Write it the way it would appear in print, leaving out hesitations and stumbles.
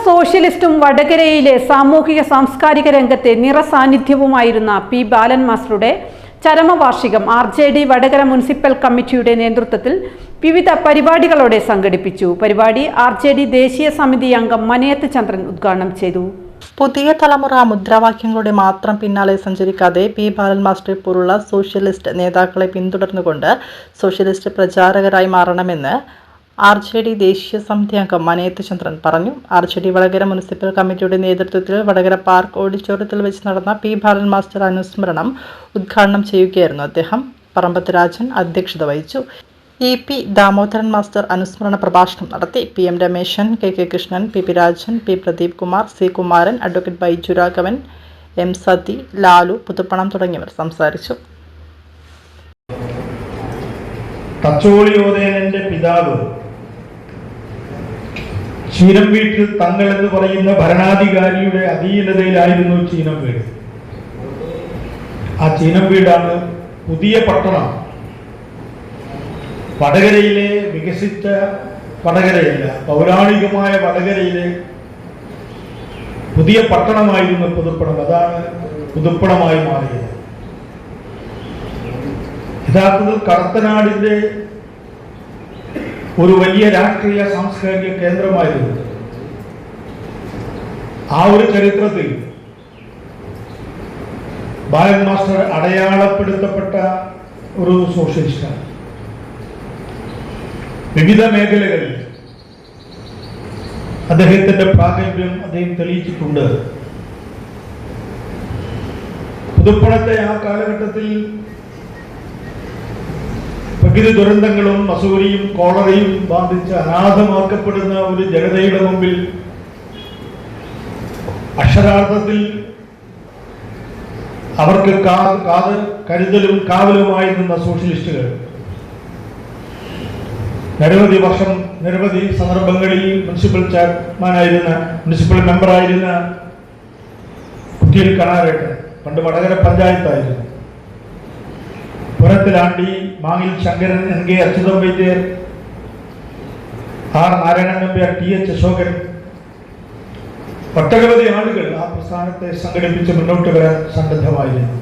സോഷ്യലിസ്റ്റും വടകരയിലെ സാമൂഹിക സാംസ്കാരിക രംഗത്തെ നിറസാന്നിധ്യവുമായിരുന്ന പി ബാലൻ മാസ്റ്ററുടെ ചരമവാർഷികം RJD വടകര മുനിസിപ്പൽ കമ്മിറ്റിയുടെ നേതൃത്വത്തിൽ വിവിധ പരിപാടികളോടെ സംഘടിപ്പിച്ചു. പരിപാടി RJD ദേശീയ സമിതി അംഗം മനയത്ത് ചന്ദ്രൻ ഉദ്ഘാടനം ചെയ്തു. പുതിയ തലമുറ മുദ്രാവാക്യങ്ങളുടെ മാത്രം പിന്നാലെ സഞ്ചരിക്കാതെ പി ബാലൻ മാസ്റ്ററെ പോലുള്ള സോഷ്യലിസ്റ്റ് നേതാക്കളെ പിന്തുടർന്നുകൊണ്ട് സോഷ്യലിസ്റ്റ് പ്രചാരകരായി മാറണമെന്ന് RJD ദേശീയ സമിതി അംഗം മനയത്ത് ചന്ദ്രൻ പറഞ്ഞു. RJD വടകര മുനിസിപ്പൽ കമ്മിറ്റിയുടെ നേതൃത്വത്തിൽ വടകര പാർക്ക് ഓഡിറ്റോറിയത്തിൽ വെച്ച് നടന്ന പി ബാലൻ മാസ്റ്റർ അനുസ്മരണം ഉദ്ഘാടനം ചെയ്യുകയായിരുന്നു അദ്ദേഹം. പറമ്പത്ത് രാജൻ അധ്യക്ഷത വഹിച്ചു. EP ദാമോദരൻ മാസ്റ്റർ അനുസ്മരണ പ്രഭാഷണം നടത്തി. PM Rameshan, KK Krishnan, PP Rajan, P Pradeep Kumar, C Kumaran, advocate Baiju Raghavan, M Sathi, Lalu, Puthuppanam തുടങ്ങിയവർ സംസാരിച്ചു. തച്ചോളിയോദയനന്റെ പിതാവ് ചീനംവീട്ടിൽ തങ്ങൾ എന്ന് പറയുന്ന ഭരണാധികാരിയുടെ അധീനതയിലായിരുന്നു ചീനംവീട്. ആ ചീനംവീടാണ് പുതിയ പട്ടണം. വടകരയിലെ വികസിച്ച വടകരയില്ല, പൗരാണികമായ വടകരയിലെ പുതിയ പട്ടണമായിരുന്നു പുതുപ്പണം. അതാണ് പുതുപ്പണമായി മാറിയത്. യഥാർത്ഥത്തിൽ കടത്തനാടിന്റെ ഒരു വലിയ രാഷ്ട്രീയ സാംസ്കാരിക കേന്ദ്രമായിരുന്നു. ആ ഒരു ചരിത്രത്തിൽ ബാലൻ മാസ്റ്റർ അടയാളപ്പെടുത്തപ്പെട്ട ഒരു സോഷ്യലിസ്റ്റാണ്. വിവിധ മേഖലകളിൽ അദ്ദേഹത്തിന്റെ പ്രാഗൽഭ്യം അദ്ദേഹം തെളിയിച്ചിട്ടുണ്ട്. പുതുപ്പണത്തെ ആ കാലഘട്ടത്തിൽ പ്രകൃതി ദുരന്തങ്ങളും മസൂരിയും കോളറയും ബാധിച്ച് അനാഥമാക്കപ്പെടുന്ന ഒരു ജനതയുടെ മുമ്പിൽ അക്ഷരാർത്ഥത്തിൽ അവർക്ക് കരുതലും കാവലുമായി നിന്ന സോഷ്യലിസ്റ്റുകൾ നിരവധി സന്ദർഭങ്ങളിൽ മുനിസിപ്പൽ മെമ്പറായിരുന്ന കുറ്റിയിൽ കണാരേട്ടൻ, പണ്ട് വടകര പഞ്ചായത്തായിരുന്നു, പുരത്തിലാണ്ടി, മാങ്ങിൽ ശങ്കരൻ, NK അച്യുതൻ വൈദ്യർ, R നാരായണൻ നമ്പ്യാർ, TH അശോകൻ, ഒട്ടനവധി ആളുകൾ ആ പ്രസ്ഥാനത്തെ സംഘടിപ്പിച്ച് മുന്നോട്ട് വരാൻ സന്നദ്ധമായിരുന്നു.